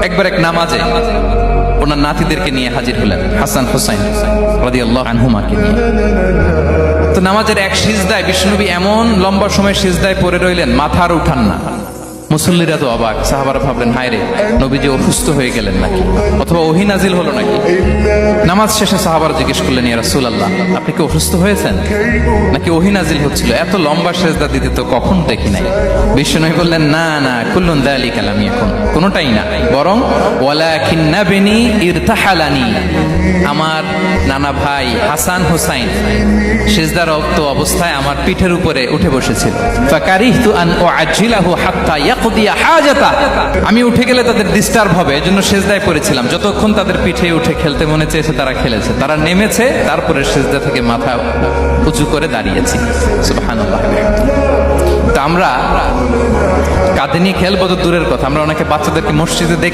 একবার এক নামাজে ওনার নাতিদেরকে নিয়ে হাজির হলেন, হাসান হুসাইন রাদিয়াল্লাহু আনহুমাকে নিয়ে। তো নামাজের এক সিজদায় বিশ্বনবী এমন লম্বা সময় সিজদায় পড়ে রইলেন, মাথা আর উঠান না। মুসল্লিরা তো অবাক, সাহাবারা ভাবলেন হায় রে, নবীজি অসুস্থ হয়ে গেলেন নাকি, অথবা ওহী নাজিল হলো নাকি। নামাজ শেষে সাহাবারা জিজ্ঞেস করলেন, ইয়া রাসূলুল্লাহ, আপনি কি অসুস্থ হয়েছেন নাকি ওহী নাজিল হচ্ছিল? এত লম্বা সিজদা দিতে তো কখন দেখি নাই। বিশ্বনবী বললেন, না না, কুল্লুন যালিকা লাম ইয়াকুন, কোনোটাই না, বরং ওয়ালাকিন্না বিনি ইরতাহালানি, আমার নানা ভাই হাসান হুসাইন সিজদারত অবস্থায় আমার পিঠের উপরে উঠে বসেছিল। ফাকারিহতু আন উআজ্জিলাহু হাত্তা ইয়াকদিয়া হাজাতা, আমি উঠে গেলে তাদের ডিস্টার্ব হবে, এজন্য সিজদায় পড়েছিলাম। যতক্ষণ তাদের পিঠে উঠে খেলতে মনে চেয়েছে তারা খেলেছে, তারা নেমেছে, তারপরে সিজদা থেকে মাথা উঁচু করে দাঁড়িয়েছি। সুবহানাল্লাহ। তা আমরা কাঁধে নিয়ে খেলবো তো দূরের কথা, আমরা অনেকে বাচ্চাদেরকে মসজিদে